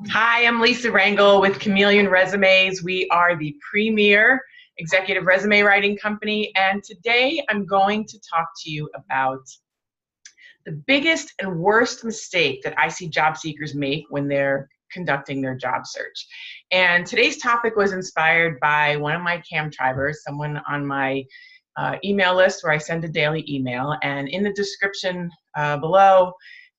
Hi, I'm Lisa Rangel with Chameleon Resumes. We are the premier executive resume writing company, and today I'm going to talk to you about the biggest and worst mistake that I see job seekers make when they're conducting their job search. And today's topic was inspired by one of my cam tribers, someone on my email list where I send a daily email. And in the description below,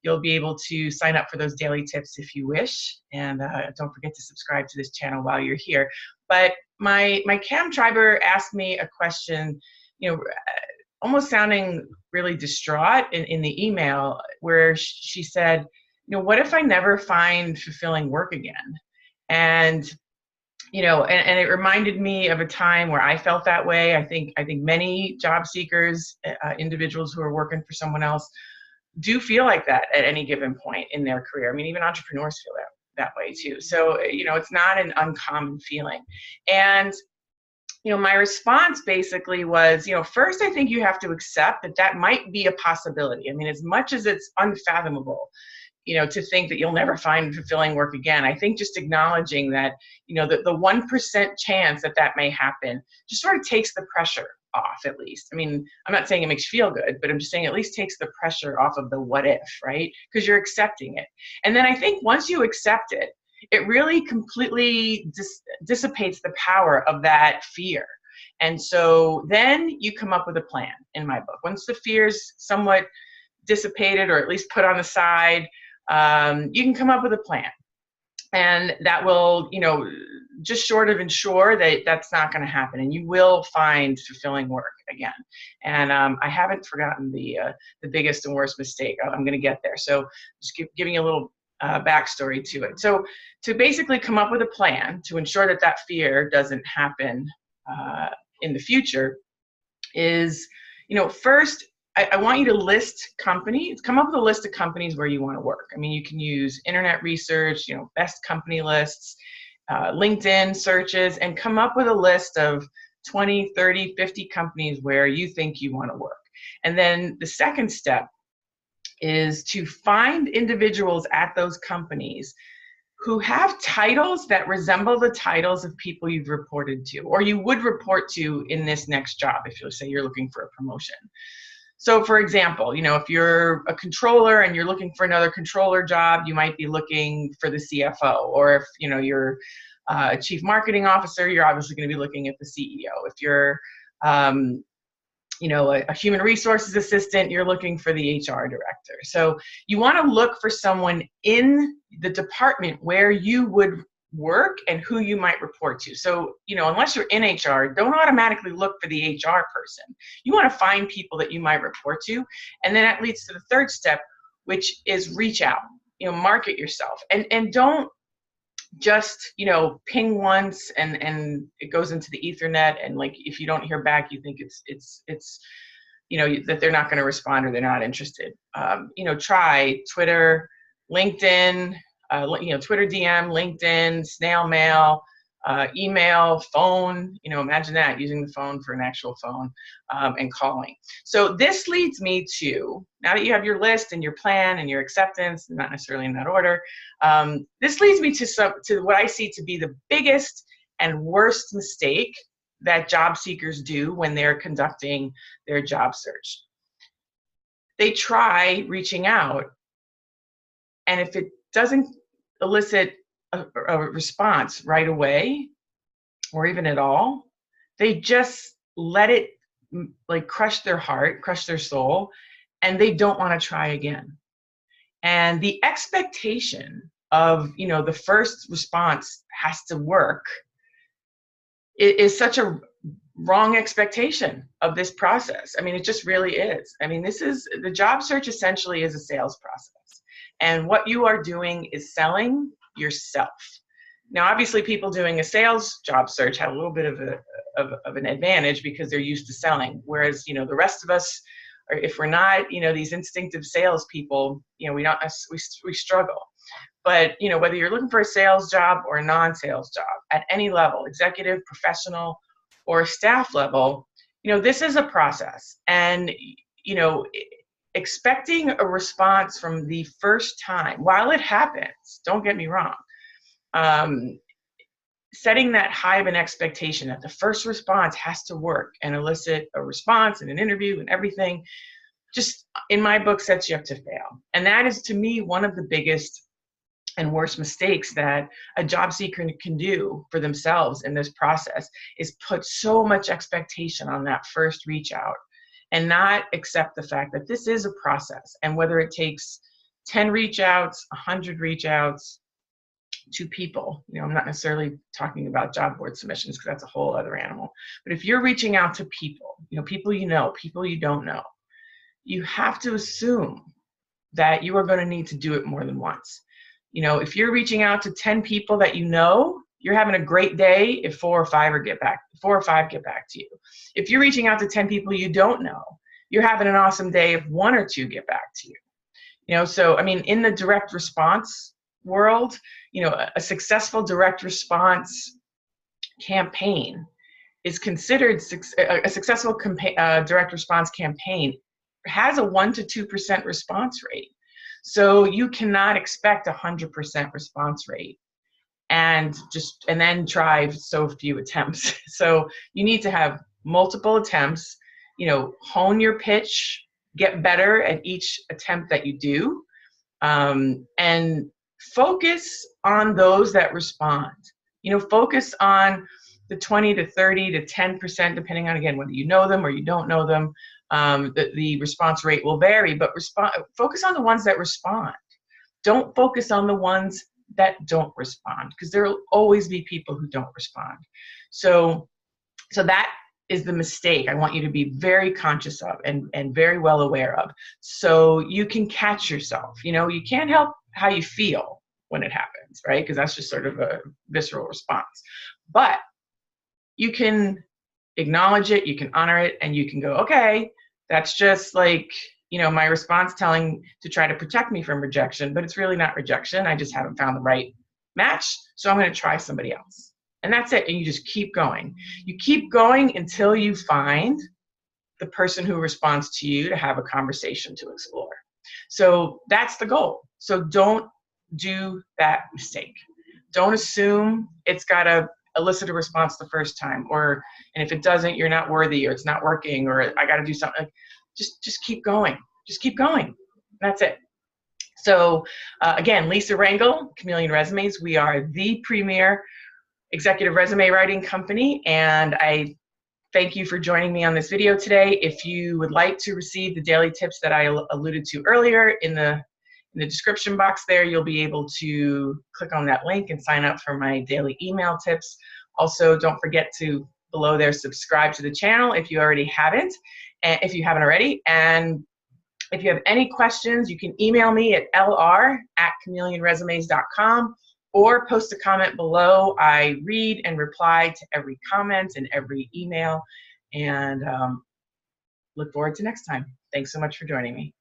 you'll be able to sign up for those daily tips if you wish. And don't forget to subscribe to this channel while you're here. But my cam triber asked me a question, you know, almost sounding really distraught in the email, where she said, what if I never find fulfilling work again? And and it reminded me of a time where I felt that way. I think many job seekers, individuals who are working for someone else, do feel like that at any given point in their career. I mean, even entrepreneurs feel that way too. So, it's not an uncommon feeling. And my response basically was, first, I think you have to accept that might be a possibility. I mean, as much as it's unfathomable, to think that you'll never find fulfilling work again, I think just acknowledging that, the 1% chance that may happen just sort of takes the pressure off, at least. I mean, I'm not saying it makes you feel good, but I'm just saying at least takes the pressure off of the what if, right? Because you're accepting it. And then I think once you accept it, it really completely dissipates the power of that fear. And so then you come up with a plan, in my book. Once the fear's somewhat dissipated, or at least put on the side, you can come up with a plan. And that will, just short of ensure that that's not going to happen, and you will find fulfilling work again. And I haven't forgotten the biggest and worst mistake. I'm going to get there. So just giving you a little backstory to it. So to basically come up with a plan to ensure that fear doesn't happen in the future is, first, I want you to list companies, come up with a list of companies where you want to work. I mean, you can use internet research, best company lists, LinkedIn searches, and come up with a list of 20, 30, 50 companies where you think you want to work. And then the second step is to find individuals at those companies who have titles that resemble the titles of people you've reported to, or you would report to in this next job, if you'll say you're looking for a promotion. So for example, if you're a controller and you're looking for another controller job, you might be looking for the CFO. Or if you're a chief marketing officer, you're obviously going to be looking at the CEO. If you're a human resources assistant, you're looking for the HR director. So you want to look for someone in the department where you would work and who you might report to. So, unless you're in HR, don't automatically look for the HR person. You want to find people that you might report to. And then that leads to the third step, which is reach out, market yourself, and don't just, ping once and it goes into the ethernet. And like, if you don't hear back, you think it's that they're not going to respond or they're not interested. Try Twitter, LinkedIn, Twitter DM, LinkedIn, snail mail, email, phone, imagine that, using the phone for an actual phone, and calling. So this leads me to, now that you have your list and your plan and your acceptance, not necessarily in that order, this leads me to what I see to be the biggest and worst mistake that job seekers do when they're conducting their job search. They try reaching out, and if it doesn't elicit a response right away, or even at all, they just let it crush their heart, crush their soul, and they don't want to try again. And the expectation of, the first response has to work is such a wrong expectation of this process. I mean, it just really is. I mean, the job search essentially is a sales process. And what you are doing is selling yourself. Now, obviously, people doing a sales job search have a little bit of an advantage because they're used to selling. Whereas, the rest of us, or if we're not, these instinctive salespeople, we struggle. But, whether you're looking for a sales job or a non-sales job at any level, executive, professional, or staff level, this is a process. And, expecting a response from the first time, while it happens, don't get me wrong, setting that high of an expectation that the first response has to work and elicit a response and an interview and everything, just in my book sets you up to fail. And that is, to me, one of the biggest and worst mistakes that a job seeker can do for themselves in this process, is put so much expectation on that first reach out and not accept the fact that this is a process. And whether it takes 10 reach outs, 100 reach outs to people, I'm not necessarily talking about job board submissions because that's a whole other animal. But if you're reaching out to people, people people you don't know, you have to assume that you are going to need to do it more than once. If you're reaching out to 10 people that you're having a great day if 4 or 5 get back to you. If you're reaching out to 10 people you don't know, you're having an awesome day if 1 or 2 get back to you. So, in the direct response world, a successful direct response campaign is considered a successful direct response campaign has a 1% to 2% response rate. So you cannot expect 100% response rate and then try so few attempts. So you need to have multiple attempts, hone your pitch, get better at each attempt that you do, and focus on those that respond. Focus on the 20 to 30 to 10%, depending on, again, whether you know them or you don't know them. The response rate will vary, but focus on the ones that respond. Don't focus on the ones that don't respond, because there will always be people who don't respond. So that is the mistake I want you to be very conscious of and very well aware of, so you can catch yourself. You can't help how you feel when it happens, right? Because that's just sort of a visceral response. But you can acknowledge it, you can honor it, and you can go, okay, that's just like, my response to try to protect me from rejection, but it's really not rejection. I just haven't found the right match, so I'm going to try somebody else. And that's it. And you just keep going. You keep going until you find the person who responds to you to have a conversation to explore. So that's the goal. So don't do that mistake. Don't assume it's got to elicit a response the first time, and if it doesn't, you're not worthy, or it's not working, or I got to do something. Just keep going. Just keep going. That's it. So again, Lisa Rangel, Chameleon Resumes. We are the premier executive resume writing company, and I thank you for joining me on this video today. If you would like to receive the daily tips that I alluded to earlier, in the description box there, you'll be able to click on that link and sign up for my daily email tips. Also, don't forget to, below there, subscribe to the channel if you already haven't, and if you haven't already. And if you have any questions, you can email me at lr@chameleonresumes.com, or post a comment below. I read and reply to every comment and every email, and look forward to next time. Thanks so much for joining me.